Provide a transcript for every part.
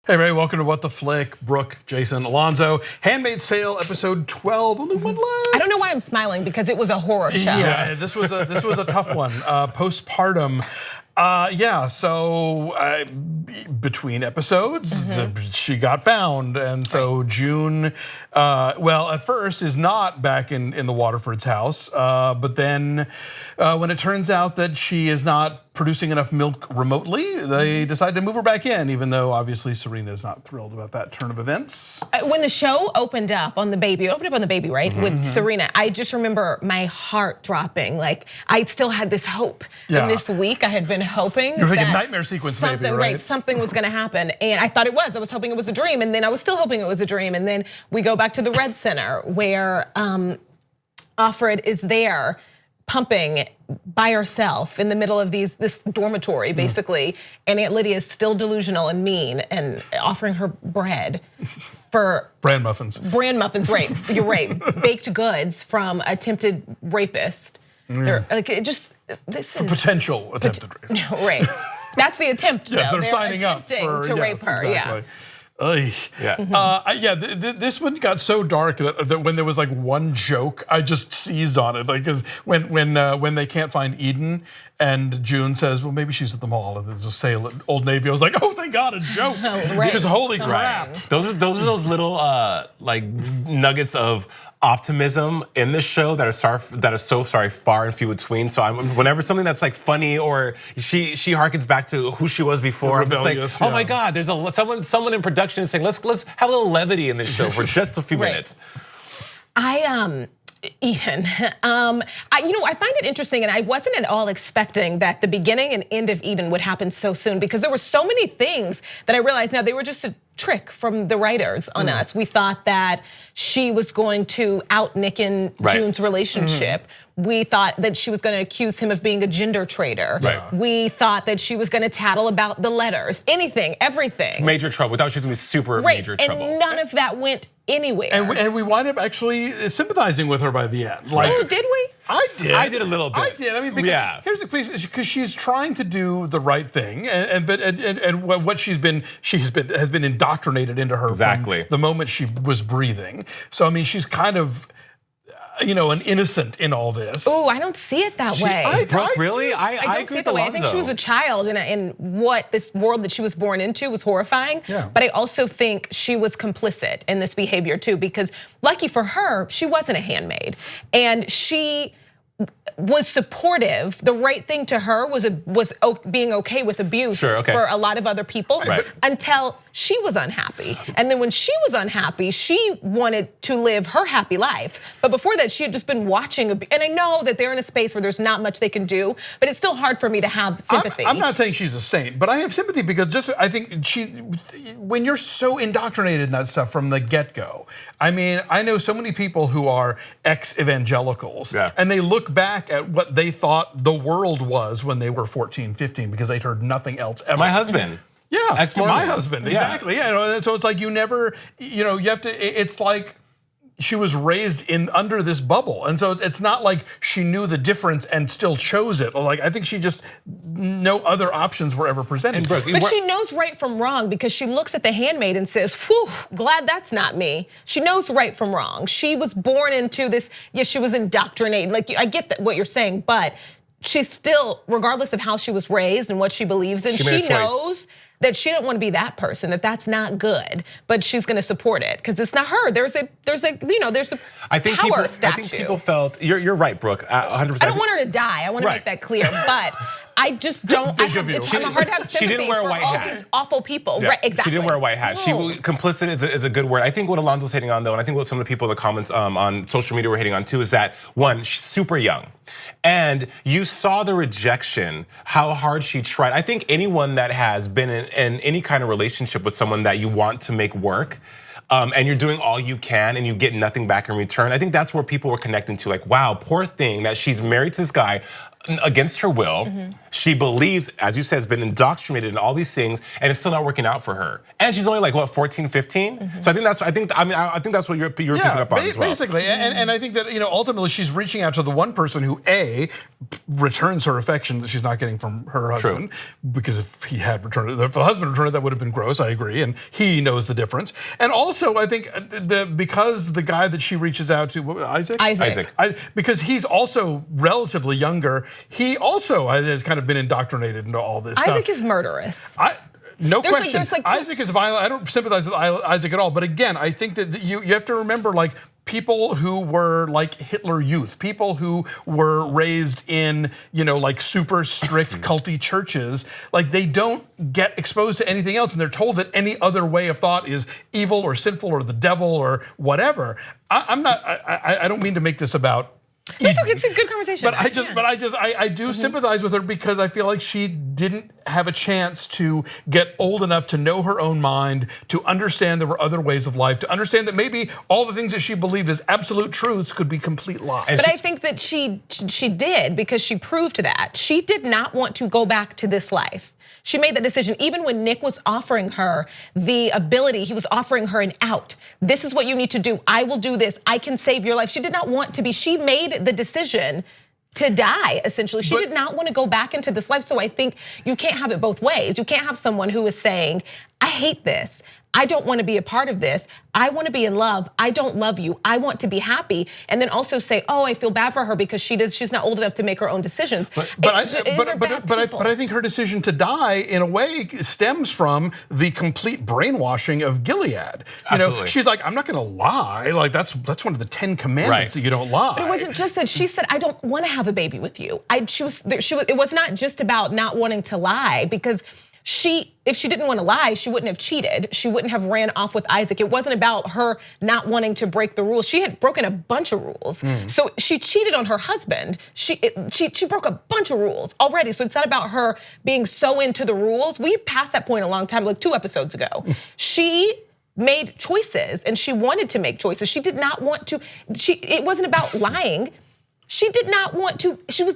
Hey everybody, welcome to What the Flick. Brooke, Jason, Alonso. Handmaid's Tale, episode 12. Only one left. I don't know why I'm smiling because it was a horror show. Yeah, this was a tough one. Postpartum. So between episodes, she got found, and so June, at first is not back in the Waterford's house, but then when it turns out that she is not producing enough milk remotely, they decide to move her back in, even though obviously Sarina is not thrilled about that turn of events. When the show opened up on the baby, right, with Sarina, I just remember my heart dropping. Like I still had this hope. In this week, I had been hoping. You're thinking nightmare sequence, maybe, right? Something was gonna happen, and I thought it was. I was hoping it was a dream, and then I was still hoping it was a dream, and then we go back to the Red Center where Offred is there, pumping by herself in the middle of this dormitory, basically, and Aunt Lydia is still delusional and mean and offering her bread for bran muffins. Bran muffins, right? You're right. Baked goods from attempted rapist. They're, like it just this is potential attempted rapist. Right. That's the attempt. Yes, though. they're signing up to rape her. Exactly. Yeah. This one got so dark that when there was like one joke, I just seized on it. Like, because when they can't find Eden, and June says, "Well, maybe she's at the mall," and there's a sale at Old Navy. I was like, "Oh, thank God, a joke!" Because holy crap, those are those little like nuggets of optimism in this show that are so far and few between. So whenever something that's like funny or she harkens back to who she was before, I'm just like, oh my God, there's someone in production saying let's have a little levity in this show for just a few minutes. Eden. I find it interesting, and I wasn't at all expecting that the beginning and end of Eden would happen so soon, because there were so many things that I realized now they were just a trick from the writers on us. We thought that she was going to out Nick and June's relationship. We thought that she was going to accuse him of being a gender traitor. We thought that she was going to tattle about the letters, anything, everything. Major trouble. We thought she was going to be super major trouble. And none of that went anywhere. And we wind up actually sympathizing with her by the end. Like, oh, did we? I did. I did a little bit. I did. I mean, here's the piece: because she's trying to do the right thing, and what has been indoctrinated into her from the moment she was breathing. So I mean, she's kind of, an innocent in all this. Oh, I don't see it that way. Brooke, really? I don't see it that way. I think she was a child, and what this world that she was born into was horrifying. Yeah. But I also think she was complicit in this behavior too, because lucky for her, she wasn't a handmaid, and she was supportive. The right thing to her was being okay with abuse for a lot of other people until she was unhappy. And then when she was unhappy, she wanted to live her happy life. But before that, she had just been watching. And I know that they're in a space where there's not much they can do, but it's still hard for me to have sympathy. I'm not saying she's a saint, but I have sympathy because I think when you're so indoctrinated in that stuff from the get-go, I mean, I know so many people who are ex-evangelicals, and they look back at what they thought the world was when they were 14, 15, because they'd heard nothing else ever. My husband. Yeah, my husband, exactly. Yeah, so it's like you never, you have to. It's like she was raised under this bubble, and so it's not like she knew the difference and still chose it. Like I think she just no other options were ever presented. But she knows right from wrong because she looks at the handmaid and says, "Whew, glad that's not me." She knows right from wrong. She was born into this. Yes, she was indoctrinated. Like I get what you're saying, but she's still, regardless of how she was raised and what she believes in, she knows that she don't want to be that person, that's not good, but she's going to support it because it's not her. There's a power statue. I think people felt you're right, Brooke. 100%. I don't want her to die. I want to make that clear, but I just don't. I'm hard to have sympathy she didn't wear a white all hat. These awful people. Right, exactly. She didn't wear a white hat. No. Complicit is a good word. I think what Alonso's hitting on, though, and I think what some of the people in the comments on social media were hitting on too, is that one, she's super young. And you saw the rejection, how hard she tried. I think anyone that has been in any kind of relationship with someone that you want to make work, and you're doing all you can and you get nothing back in return, I think that's where people were connecting to, like, wow, poor thing that she's married to this guy, against her will. She believes, as you said, has been indoctrinated in all these things, and it's still not working out for her. And she's only like what, 14, 15? So I think that's what you're picking up on as well. Basically, and I think that ultimately she's reaching out to the one person who returns her affection that she's not getting from her husband. Because if he had returned it, if the husband returned it, that would have been gross. I agree, and he knows the difference. And also, I think because the guy that she reaches out to, Isaac, because he's also relatively younger. He also has kind of been indoctrinated into all this stuff. Isaac is murderous. No question. Isaac is violent. I don't sympathize with Isaac at all. But again, I think that you have to remember, like, people who were like Hitler Youth, people who were raised in, like super strict culty churches, like they don't get exposed to anything else, and they're told that any other way of thought is evil or sinful or the devil or whatever. I don't mean to make this about. It's okay, it's a good conversation. But I do sympathize with her because I feel like she didn't have a chance to get old enough to know her own mind, to understand there were other ways of life, to understand that maybe all the things that she believed as absolute truths could be complete lies. But I think that she did, because she proved that. She did not want to go back to this life. She made that decision even when Nick was offering her the ability, he was offering her an out. This is what you need to do. I will do this. I can save your life. She did not want to be, she made the decision to die, essentially. She did not want to go back into this life. So I think you can't have it both ways. You can't have someone who is saying, I hate this. I don't want to be a part of this. I want to be in love. I don't love you. I want to be happy. And then also say, oh, I feel bad for her because she's not old enough to make her own decisions. But I think her decision to die, in a way, stems from the complete brainwashing of Gilead. She's like, I'm not going to lie. Like that's one of the 10 commandments that you don't lie. But it wasn't just that. She said, I don't want to have a baby with you. It was not just about not wanting to lie, because if she didn't want to lie, she wouldn't have cheated. She wouldn't have ran off with Isaac. It wasn't about her not wanting to break the rules. She had broken a bunch of rules. So she cheated on her husband. She broke a bunch of rules already. So it's not about her being so into the rules. We passed that point a long time, like 2 episodes ago. She made choices, and she wanted to make choices. She did not want to, it wasn't about lying. She did not want to, she was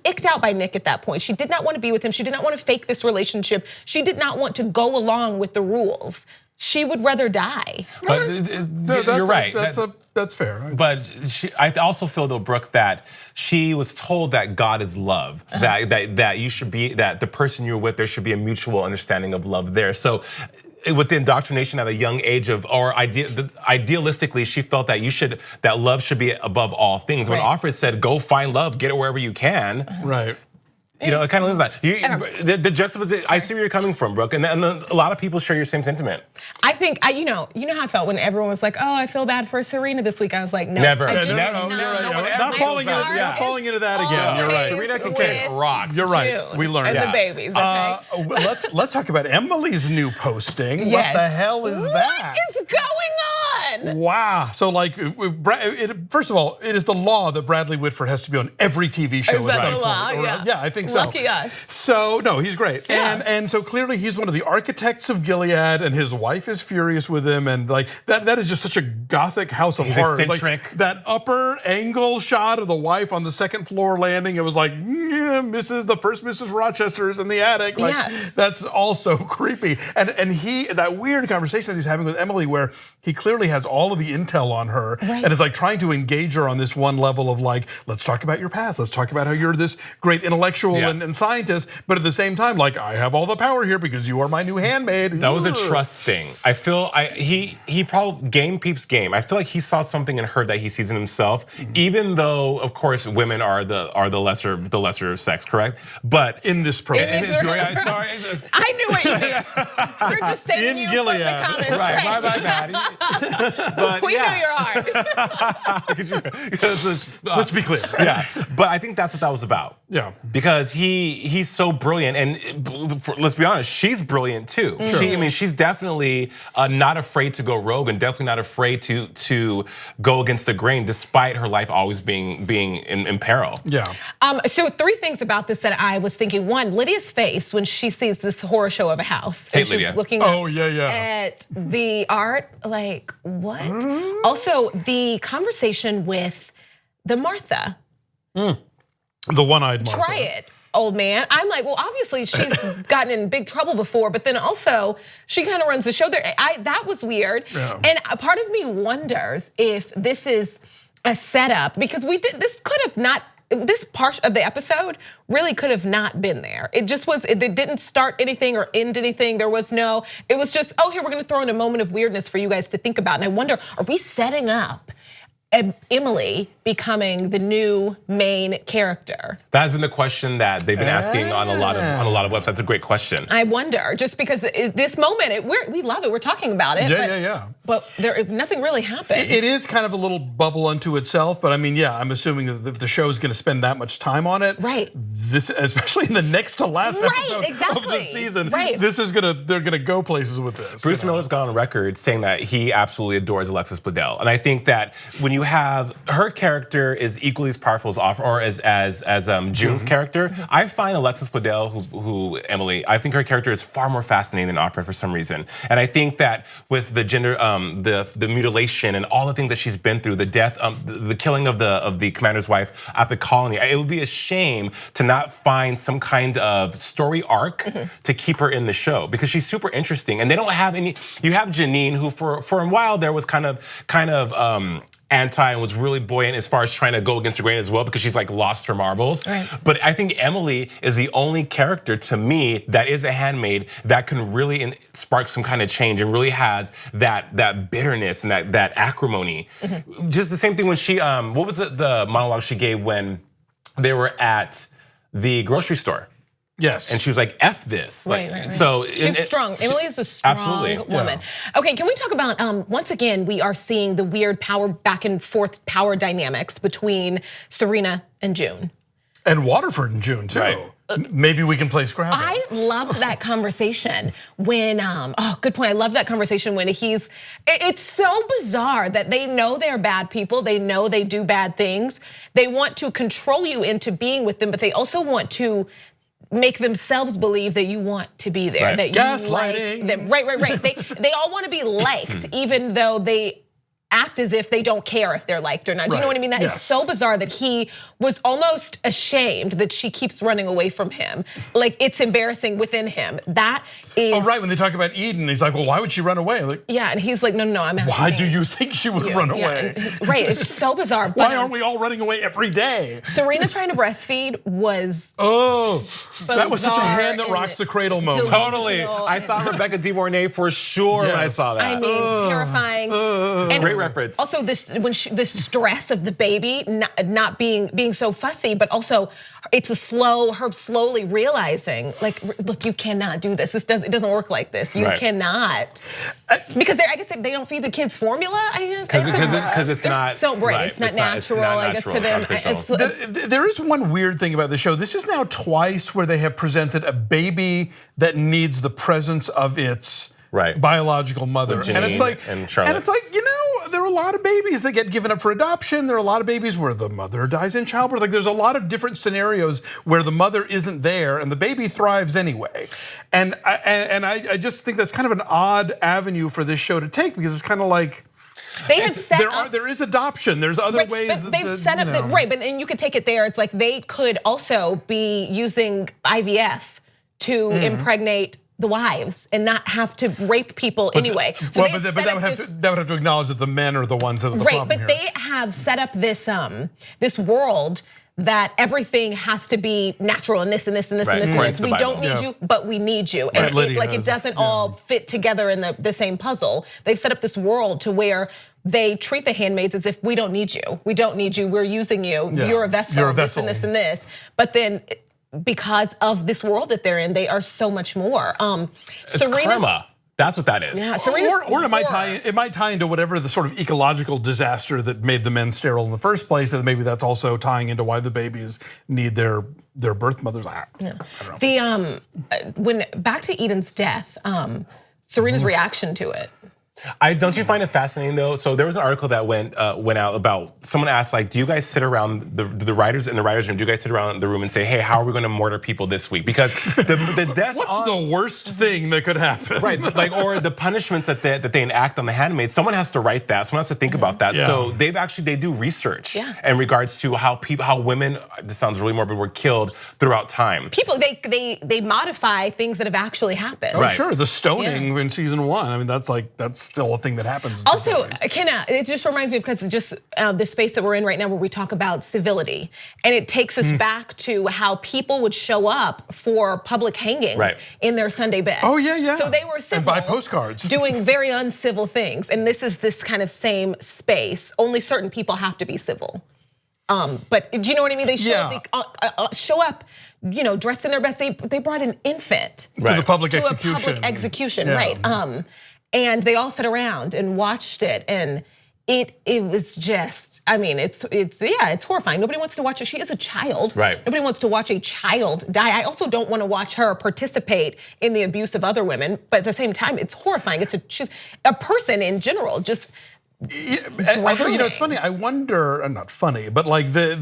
icked out by Nick at that point. She did not want to be with him. She did not want to fake this relationship. She did not want to go along with the rules. She would rather die. But you're right. That's fair. But I also feel, though, Brooke, that she was told that God is love, that you should be, that the person you're with, there should be a mutual understanding of love there. So with the indoctrination at a young age idealistically, she felt that love should be above all things. When Offred said, go find love, get it wherever you can. Right. It kind of is that. The juxtaposition, I see where you're coming from, Brooke, and a lot of people share your same sentiment. I think, you know how I felt when everyone was like, oh, I feel bad for Sarina this week. I was like, no. Never. Not falling into that again. You're right. Sarina can kick rocks. You're right. We learned and the babies, okay? Let's talk about Emily's new posting. Yes. What the hell is that? What is going on? Wow. So first of all, it is the law that Bradley Whitford has to be on every TV show. Is that the law? Yeah, I think so. Lucky us. So no, he's great. Yeah. And so clearly he's one of the architects of Gilead, and his wife is furious with him, and like that is just such a gothic house of horrors. Eccentric. Like that upper angle shot of the wife on the second floor landing, it was like the first Mrs. Rochester's in the attic. Like that's also creepy. And that weird conversation that he's having with Emily, where he clearly has all of the intel on her, and is like trying to engage her on this one level of like, let's talk about your past, let's talk about how you're this great intellectual and scientist, but at the same time, like, I have all the power here because you are my new handmaid. That was a trust thing. I feel he probably game peeps game. I feel like he saw something in her that he sees in himself, even though, of course, women are the lesser sex, correct? But in this program, sorry, I knew what you meant. We're just saving you from the comments. Right, my bad. But we know your heart. Let's be clear. Yeah, but I think that's what that was about. Yeah, because he's so brilliant, and let's be honest, she's brilliant too. She's definitely not afraid to go rogue, and definitely not afraid to go against the grain, despite her life always being in peril. Yeah. So 3 things about this that I was thinking. One, Lydia's face when she sees this horror show of a house, and she's looking at the art, like what? Also, the conversation with the Martha. The one-eyed Martha. Try it, old man. I'm like, well, obviously she's gotten in big trouble before, but then also she kind of runs the show there. That was weird. Yeah. And a part of me wonders if this is a setup, because this part of the episode really could have not been there. It just was, it didn't start anything or end anything. It was just, oh, here, we're gonna throw in a moment of weirdness for you guys to think about. And I wonder, are we setting up Emily becoming the new main character? That has been the question that they've been asking on a lot of websites. A great question. I wonder, just because this moment, we love it. We're talking about it. Yeah. But nothing really happened. It is kind of a little bubble unto itself. But I mean, yeah, I'm assuming that if the show is going to spend that much time on it, right? This, especially in the next to last episode of the season, right? They're gonna go places with this. Bruce Miller's gone on record saying that he absolutely adores Alexis Bledel, and I think that when you have her character is equally as powerful as June's character, I find Alexis Bledel, who Emily, I think her character is far more fascinating than Offred for some reason, and I think that with the gender, the mutilation and all the things that she's been through, the death, the killing of the commander's wife at the colony, it would be a shame to not find some kind of story arc to keep her in the show, because she's super interesting. And they don't have any. You have Janine, who for a while there was kind of anti and was really buoyant as far as trying to go against the grain as well, because she's like lost her marbles. Right. But I think Emily is the only character to me that is a handmaid that can really spark some kind of change and really has that bitterness and that acrimony. Just the same thing when she, what was the monologue she gave when they were at the grocery store? Yes. And she was like, F this. Right. So she's strong. Emily is a strong woman. Yeah. Okay, can we talk about, once again, we are seeing the weird back and forth power dynamics between Sarina and June. And Waterford and June too. Right. Maybe we can play Scrabble. I loved that conversation when, good point. I love that conversation when it's so bizarre that they know they're bad people. They know they do bad things. They want to control you into being with them, but they also want to make themselves believe that you want to be there, that you like them. Right. They all want to be liked, even though they act as if they don't care if they're liked or not. Do you know what I mean? That is so bizarre that he was almost ashamed that she keeps running away from him. Like, it's embarrassing within him. That is. Oh, right, when they talk about Eden, he's like, well, why would she run away? Like, yeah, and he's like, no, I'm asking. Why do you think she would run away? Right, it's so bizarre. Why aren't we all running away every day? Serena trying to breastfeed was that was such a hand that rocks the cradle moment. Totally. I thought Rebecca De Mornay for sure when I saw that. I mean, terrifying. And great reference. Also, the stress of the baby not being so fussy, but also it's her slowly realizing, like, look, you cannot do this. It doesn't work like this. You cannot, because I guess they don't feed the kids formula. I guess because it's not so right. It's not natural. I guess to them. There is one weird thing about the show. This is now twice where they have presented a baby that needs the presence of its biological mother, and it's like, there are a lot of babies that get given up for adoption. There are a lot of babies where the mother dies in childbirth. Like, there's a lot of different scenarios where the mother isn't there and the baby thrives anyway. And I just think that's kind of an odd avenue for this show to take, because it's kind of like, they have set up. There is adoption. There's other ways. But they've set up but then you could take it there. It's like they could also be using IVF to impregnate the wives and not have to rape people anyway. So that would have to acknowledge that the men are the ones that are the problem here. But they have set up this this world that everything has to be natural and this and this and this and this and this. We don't need you, but we need you. And it doesn't all fit together in the same puzzle. They've set up this world to where they treat the handmaids as if we don't need you. We don't need you. We're using you. You're a vessel. You're a vessel. This and this. But then, because of this world that they're in, they are so much more. It's karma. That's what that is. Yeah, or it might tie into whatever the sort of ecological disaster that made the men sterile in the first place, and maybe that's also tying into why the babies need their birth mothers. I don't know. When back to Eden's death, Serena's reaction to it. Don't you find it fascinating though? So there was an article that went out about, someone asked like, do you guys sit around the writers in the writers' room? Do you guys sit around the room and say, hey, how are we going to murder people this week? Because the deaths. What's the worst thing that could happen? Right, like, or the punishments that they enact on the Handmaid. Someone has to write that. Someone has to think about that. Yeah. So they do research in regards to how women. This sounds really morbid. Were killed throughout time. People they modify things that have actually happened. Oh, sure. The stoning in season 1. I mean, that's still a thing that happens. Also, it just reminds me because just the space that we're in right now where we talk about civility. And it takes us back to how people would show up for public hangings in their Sunday best. Oh, yeah. So they were civil. And buy postcards. Doing very uncivil things. And this is this kind of same space. Only certain people have to be civil. But do you know what I mean? They show up, dressed in their best. They brought an infant to the public to execution. a public execution, right? And they all sat around and watched it, and it was just, I mean, it's horrifying. Nobody wants to watch it. She is a child. Right. Nobody wants to watch a child die. I also don't want to watch her participate in the abuse of other women, but at the same time, it's horrifying. She's a person in general, just. Although, it's funny. I wonder, not funny, but like they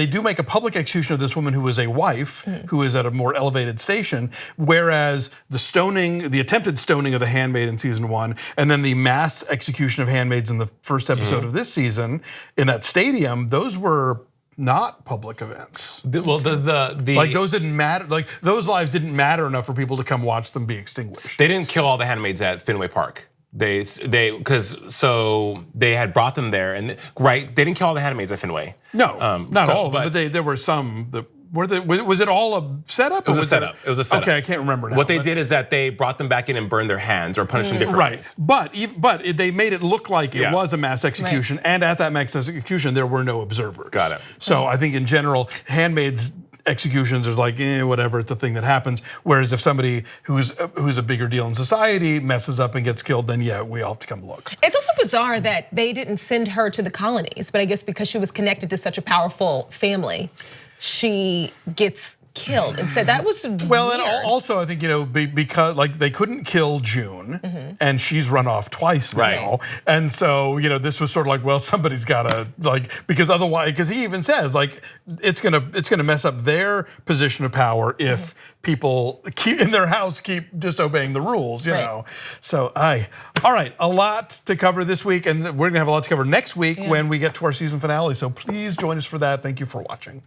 do make a public execution of this woman who was a wife, who is at a more elevated station, whereas the attempted stoning of the Handmaid in season 1, and then the mass execution of handmaids in the first episode of this season in that stadium, those were not public events. Well, like those didn't matter. Like those lives didn't matter enough for people to come watch them be extinguished. They didn't kill all the handmaids at Fenway Park. They had brought them there, and they didn't kill all the handmaids at Fenway. No, not all of them, but there were some that was it all a setup? It was a setup. It was a setup. Okay, I can't remember now. What they did is that they brought them back in and burned their hands or punished them differently. Right, but they made it look like it was a mass execution, and at that mass execution there were no observers. Got it. So I think in general, handmaids executions is like whatever, it's a thing that happens. Whereas if somebody who's a bigger deal in society messes up and gets killed, then we all have to come look. It's also bizarre that they didn't send her to the colonies, but I guess because she was connected to such a powerful family, she gets killed. And said that was well, weird. And also I think because like they couldn't kill June, and she's run off twice now, and so this was sort of like, well, somebody's got to because otherwise, because he even says like it's gonna mess up their position of power if people in their house keep disobeying the rules, you know. So all right, a lot to cover this week, and we're gonna have a lot to cover next week when we get to our season finale. So please join us for that. Thank you for watching.